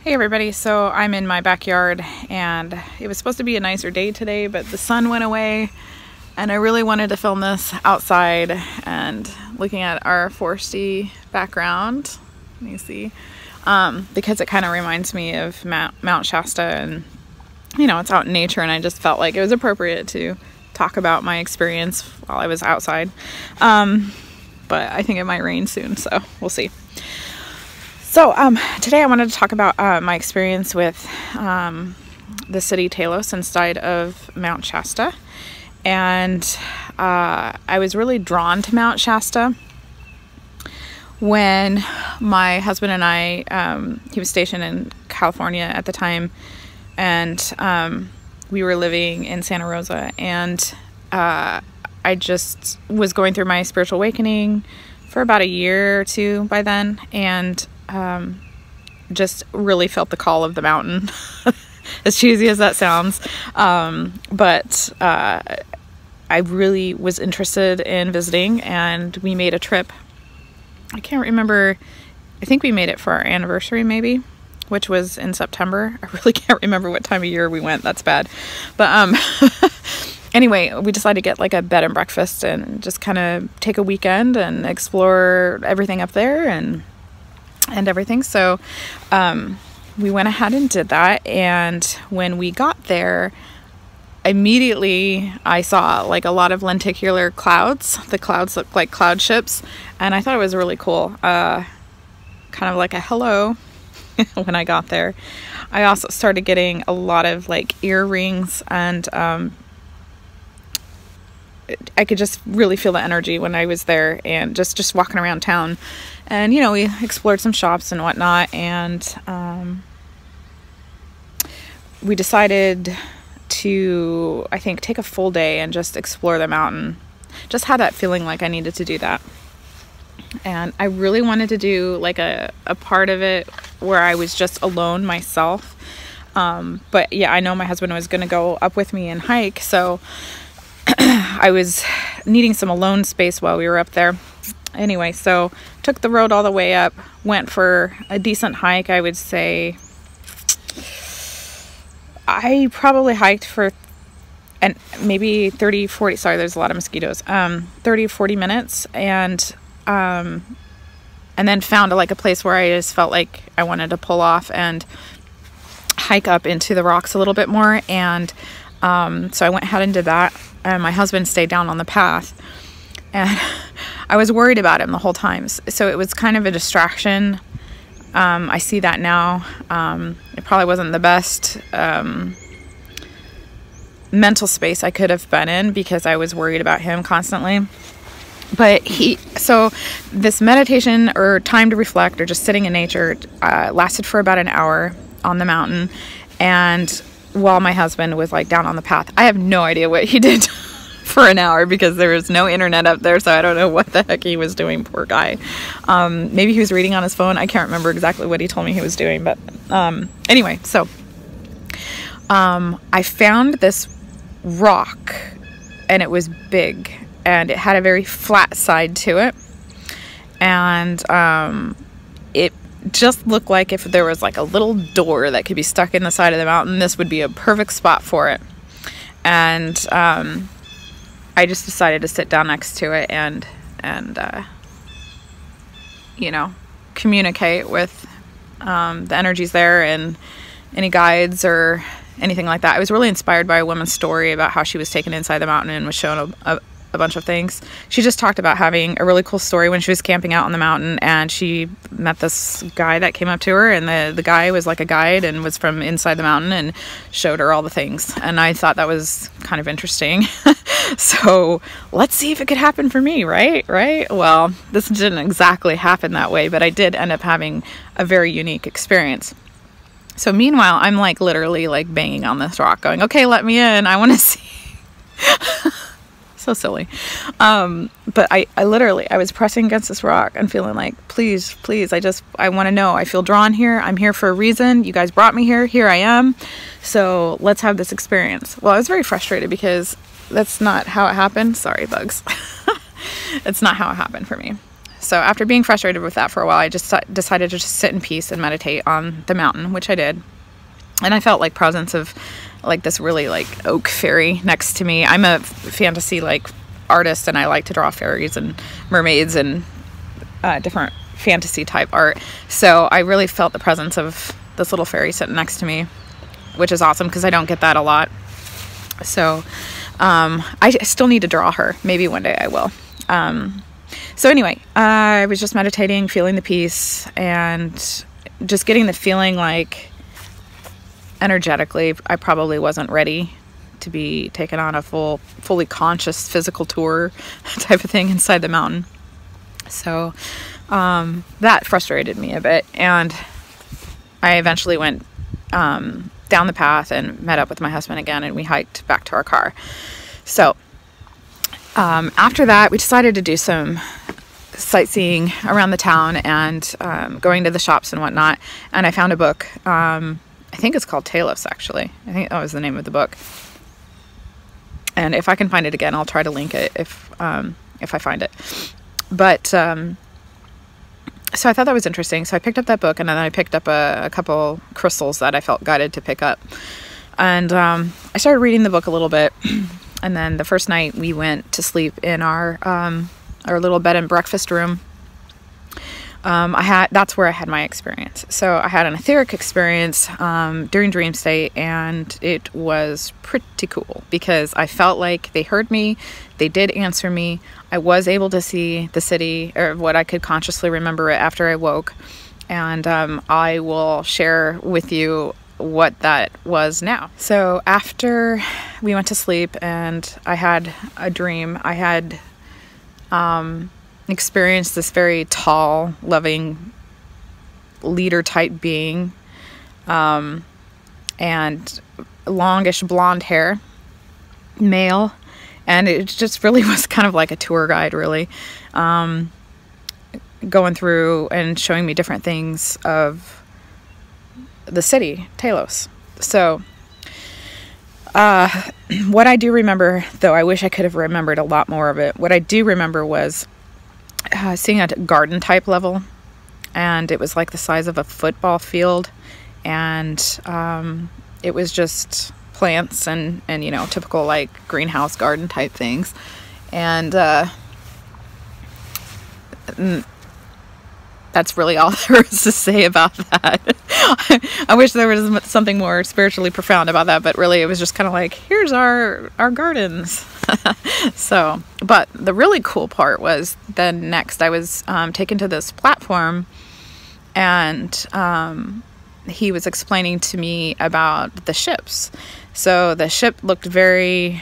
Hey everybody, so I'm in my backyard and it was supposed to be a nicer day today, but the sun went away and I really wanted to film this outside and looking at our foresty background. Let me see, because it kind of reminds me of Mount Shasta, and you know, it's out in nature, and I just felt like it was appropriate to talk about my experience while I was outside. But I think it might rain soon, so we'll see. So today I wanted to talk about my experience with the city Telos inside of Mount Shasta. And I was really drawn to Mount Shasta when my husband and I, he was stationed in California at the time, and we were living in Santa Rosa, and I just was going through my spiritual awakening for about a year or two by then, and just really felt the call of the mountain, as cheesy as that sounds. But I really was interested in visiting, and we made a trip. I can't remember. I think we made it for our anniversary maybe, which was in September. I really can't remember what time of year we went. That's bad. But anyway, we decided to get like a bed and breakfast and just kind of take a weekend and explore everything up there and everything. So we went ahead and did that, and when we got there, immediately I saw like a lot of lenticular clouds. The clouds looked like cloud ships, and I thought it was really cool, kind of like a hello when I got there. I also started getting a lot of like earrings, and I could just really feel the energy when I was there, and just walking around town. And you know, we explored some shops and whatnot, and we decided to, I think, take a full day and just explore the mountain. Just had that feeling like I needed to do that. And I really wanted to do like a part of it where I was just alone myself. But yeah, I know my husband was going to go up with me and hike, so I was needing some alone space while we were up there. Anyway, so took the road all the way up, went for a decent hike. I would say I probably hiked for maybe 30, 40, sorry, there's a lot of mosquitoes, 30, 40 minutes, and then found like a place where I just felt like I wanted to pull off and hike up into the rocks a little bit more. And so I went ahead and did that, and my husband stayed down on the path, and I was worried about him the whole time. So it was kind of a distraction. I see that now. It probably wasn't the best mental space I could have been in, because I was worried about him constantly. But so this meditation or time to reflect or just sitting in nature lasted for about an hour on the mountain. And while my husband was like down on the path, I have no idea what he did for an hour, because there was no internet up there, so I don't know what the heck he was doing, poor guy. Maybe he was reading on his phone. I can't remember exactly what he told me he was doing, but anyway, so I found this rock, and it was big, and it had a very flat side to it, and it just looked like if there was like a little door that could be stuck in the side of the mountain, this would be a perfect spot for it. And I just decided to sit down next to it and you know, communicate with the energies there and any guides or anything like that. I was really inspired by a woman's story about how she was taken inside the mountain and was shown a bunch of things. She just talked about having a really cool story when she was camping out on the mountain, and she met this guy that came up to her, and the guy was like a guide and was from inside the mountain and showed her all the things. And I thought that was kind of interesting. So let's see if it could happen for me, right? Well, this didn't exactly happen that way, but I did end up having a very unique experience. So meanwhile, I'm like literally like banging on this rock going, okay, let me in, I want to see. So silly. But I literally, I was pressing against this rock and feeling like, please, I want to know. I feel drawn here. I'm here for a reason. You guys brought me here. Here I am. So let's have this experience. Well, I was very frustrated because that's not how it happened. Sorry, bugs. It's not how it happened for me. So after being frustrated with that for a while, I just decided to just sit in peace and meditate on the mountain, which I did. And I felt like presence of like this really like oak fairy next to me. I'm a fantasy like artist, and I like to draw fairies and mermaids and different fantasy type art. So I really felt the presence of this little fairy sitting next to me, which is awesome because I don't get that a lot. So I still need to draw her. Maybe one day I will. So anyway, I was just meditating, feeling the peace, and just getting the feeling like energetically I probably wasn't ready to be taken on a fully conscious physical tour type of thing inside the mountain. So that frustrated me a bit, and I eventually went down the path and met up with my husband again, and we hiked back to our car. So after that, we decided to do some sightseeing around the town and going to the shops and whatnot. And I found a book. I think it's called Telos, actually. I think that was the name of the book. And if I can find it again, I'll try to link it if I find it. But so I thought that was interesting. So I picked up that book, and then I picked up a couple crystals that I felt guided to pick up. And I started reading the book a little bit. And then the first night we went to sleep in our little bed and breakfast room. That's where I had my experience. So I had an etheric experience during dream state, and it was pretty cool because I felt like they heard me. They did answer me. I was able to see the city, or what I could consciously remember it after I woke. And I will share with you what that was now. So after we went to sleep and I had a dream, I had experienced this very tall, loving leader type being, and longish blonde hair, male, and it just really was kind of like a tour guide, really, going through and showing me different things of the city, Telos. So what I do remember, though I wish I could have remembered a lot more of it, what I do remember was seeing a garden type level, and it was like the size of a football field, and it was just plants and you know, typical like greenhouse garden type things. And that's really all there is to say about that. I wish there was something more spiritually profound about that, but really it was just kind of like, here's our gardens. So, but the really cool part was then next I was taken to this platform, and he was explaining to me about the ships. So the ship looked very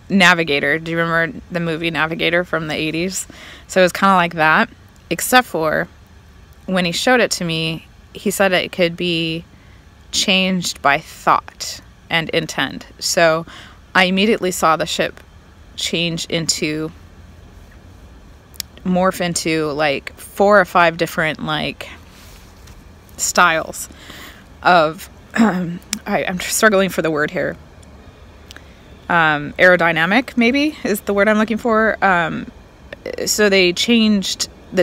Navigator. Do you remember the movie Navigator from the 80s? So it was kind of like that, except for when he showed it to me, he said it could be changed by thought and intent. So I immediately saw the ship morph into like 4 or 5 different like styles of I'm struggling for the word here. Aerodynamic maybe is the word I'm looking for. So the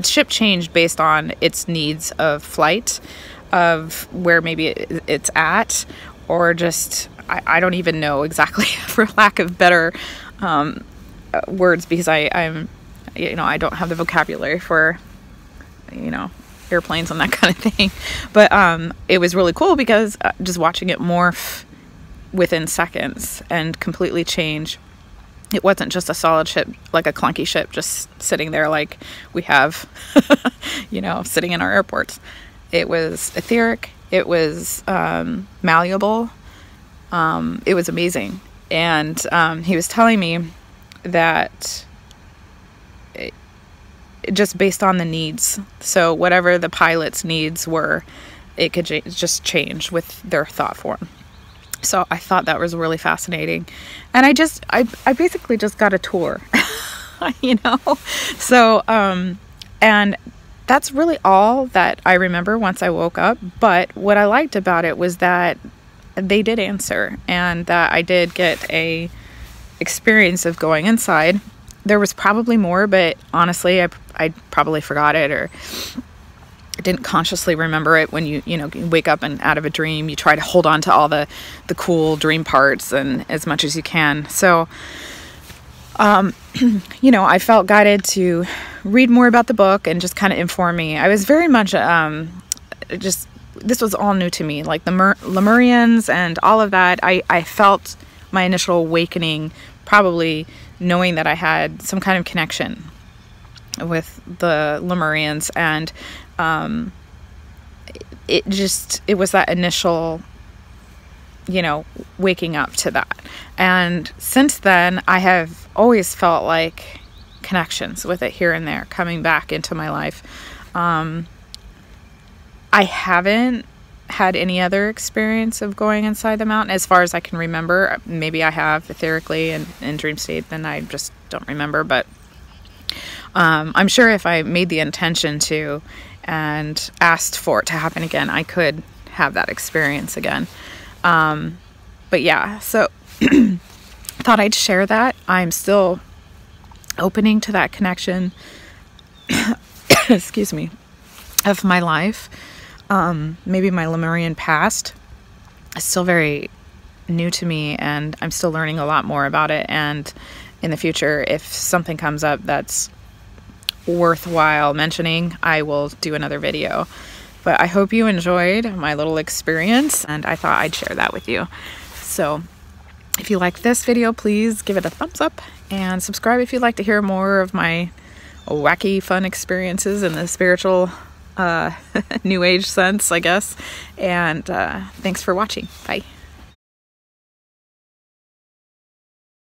ship changed based on its needs of flight, of where maybe it's at, or just I don't even know exactly, for lack of better words, because I'm I don't have the vocabulary for airplanes and that kind of thing. But it was really cool because just watching it morph within seconds and completely change. It wasn't just a solid ship, like a clunky ship, just sitting there like we have, sitting in our airports. It was etheric. It was malleable. It was amazing. And he was telling me that just based on the needs, so whatever the pilot's needs were, it could just change with their thought form. So I thought that was really fascinating. And I basically just got a tour, So, and that's really all that I remember once I woke up. But what I liked about it was that they did answer, and that I did get a experience of going inside there was probably more, but honestly, I probably forgot it, or didn't consciously remember it. When you wake up and out of a dream, you try to hold on to all the cool dream parts and as much as you can. So, I felt guided to read more about the book and just kind of inform me. I was very much, this was all new to me, like the Lemurians and all of that. I felt my initial awakening probably knowing that I had some kind of connection with the Lemurians, and it was that initial, waking up to that. And since then, I have always felt like connections with it here and there, coming back into my life. I haven't had any other experience of going inside the mountain as far as I can remember. Maybe I have etherically and in dream state, then I just don't remember. But I'm sure if I made the intention to and asked for it to happen again, I could have that experience again. But yeah, so thought I'd share that. I'm still opening to that connection, excuse me, of my life. Maybe my Lemurian past is still very new to me, and I'm still learning a lot more about it. And in the future, if something comes up that's worthwhile mentioning, I will do another video. But I hope you enjoyed my little experience, and I thought I'd share that with you. So if you like this video, please give it a thumbs up and subscribe if you'd like to hear more of my wacky, fun experiences in the spiritual new age sense, I guess. And thanks for watching. Bye.